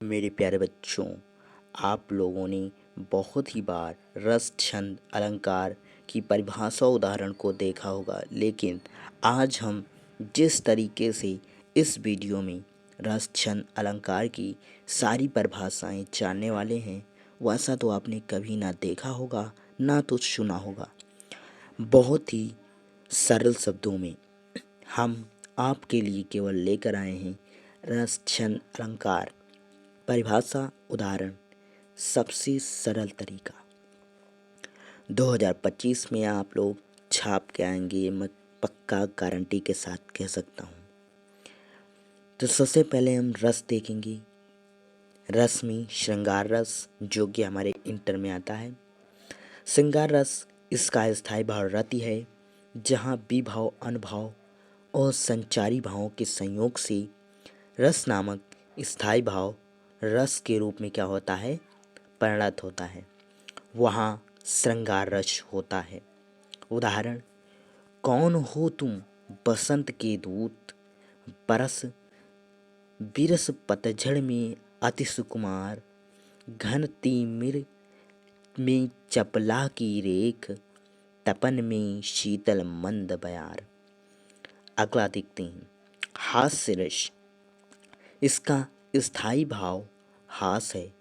मेरे प्यारे बच्चों, आप लोगों ने बहुत ही बार रस, छंद, अलंकार की परिभाषा उदाहरण को देखा होगा, लेकिन आज हम जिस तरीके से इस वीडियो में रस, छंद, अलंकार की सारी परिभाषाएं जानने वाले हैं, वैसा तो आपने कभी ना देखा होगा, ना तो सुना होगा। बहुत ही सरल शब्दों में हम आपके लिए केवल लेकर आए हैं रस, छंद, अलंकार परिभाषा उदाहरण। सबसे सरल तरीका 2025 में आप लोग छाप के आएंगे, ये मैं पक्का गारंटी के साथ कह सकता हूँ। तो सबसे पहले हम रस देखेंगे। रस में श्रृंगार रस, जो कि हमारे इंटर में आता है। श्रृंगार रस इसका स्थायी भाव रति है, जहाँ विभाव, अनुभाव और संचारी भावों के संयोग से रस नामक स्थायी भाव रस के रूप में क्या होता है, परिणत होता है। वहाँ श्रृंगार रस होता है। उदाहरण, कौन हो तुम बसंत के दूत, बरस बिरस पतझड़ में अति सुकुमार, घन तिमिर में चपला की रेख, तपन में शीतल मंद बयार। अगला देखते हैं, हास्य रस। इसका स्थायी भाव हास है,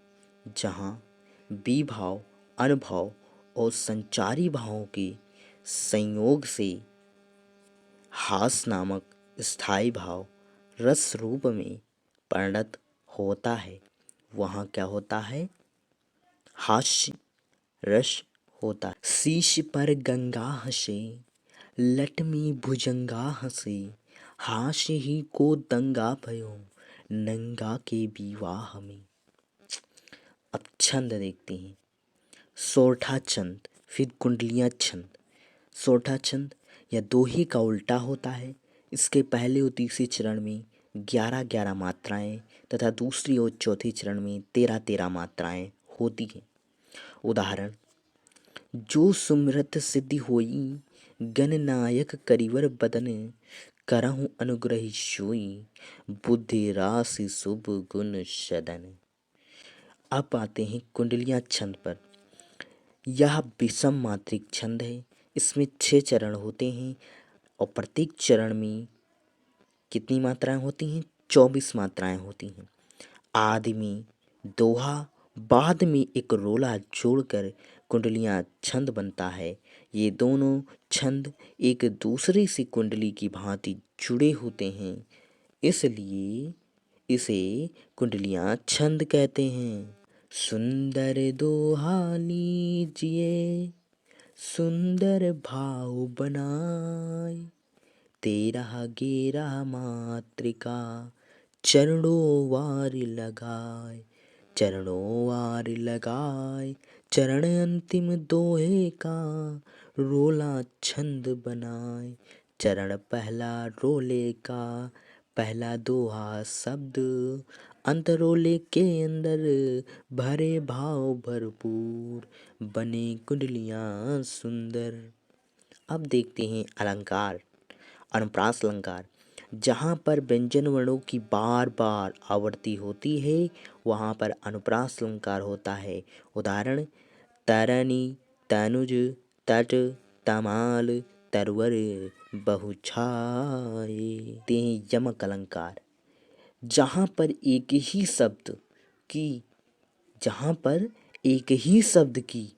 जहाँ विभाव, अनुभव और संचारी भावों के संयोग से हास नामक स्थायी भाव रस रूप में परिणत होता है। वहाँ क्या होता है, हास्य रस होता है। शीश पर गंगा हंसे, लट में भुजंगा हंसे, हास्य ही को दंगा भयो, नंगा के विवाह में। अब छंद देखते हैं। सोरठा छंद, फिर कुंडलियाँ छंद। सोरठा छंद यह दोहे का उल्टा होता है। इसके पहले और तीसरे चरण में 11-11 मात्राएं तथा दूसरी और चौथे चरण में 13-13 मात्राएं होती हैं। उदाहरण, जो सुमृत सिद्धि होई, गणनायक करिवर बदन, करहु अनुग्रही सोई, बुद्धि राशि शुभ गुण सदन। अब आते हैं कुंडलियाँ छंद पर। यह विषम मात्रिक छंद है। इसमें 6 चरण होते हैं और प्रत्येक चरण में कितनी मात्राएं होती हैं, 24 मात्राएं होती हैं। आदि में दोहा, बाद में एक रोला जोड़कर कुंडलियाँ छंद बनता है। ये दोनों छंद एक दूसरे से कुंडली की भांति जुड़े होते हैं, इसलिए इसे कुंडलियाँ छंद कहते हैं। सुंदर दोहा लीजिए, सुंदर भाव बनाए, 13-11 मात्रिका चरणों वार लगाए, चरणों वार लगाए, चरण अंतिम दोहे का रोला छंद बनाए। चरण पहला रोले का पहला दोहा शब्द, अंत रोले के अंदर भरे भाव भरपूर, बने कुंडलियाँ सुंदर। अब देखते हैं अलंकार। अनुप्रास अलंकार, जहाँ पर व्यंजन वर्णों की बार बार आवृत्ति होती है, वहाँ पर अनुप्रास अलंकार होता है। उदाहरण, तरनी, तनुज, तट, तमाल, तरवर, बहुछाए। ते यमक अलंकार, जहाँ पर एक ही शब्द की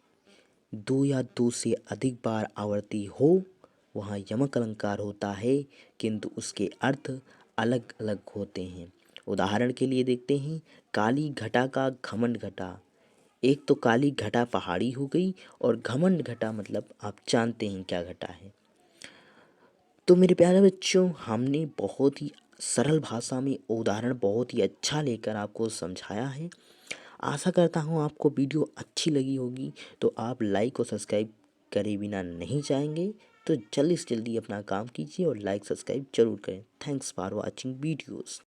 2 या 2 से अधिक बार आवृत्ति हो, वहाँ यमक अलंकार होता है, किंतु उसके अर्थ अलग अलग होते हैं। उदाहरण के लिए देखते हैं, काली घटा का घमंड घटा। एक तो काली घटा पहाड़ी हो गई, और घमंड घटा मतलब आप जानते हैं क्या घटा है। तो मेरे प्यारे बच्चों, हमने बहुत ही सरल भाषा में उदाहरण बहुत ही अच्छा लेकर आपको समझाया है। आशा करता हूँ आपको वीडियो अच्छी लगी होगी। तो आप लाइक और सब्सक्राइब करे बिना नहीं जाएंगे, तो जल्दी से जल्दी अपना काम कीजिए और लाइक सब्सक्राइब जरूर करें। Thanks for watching videos.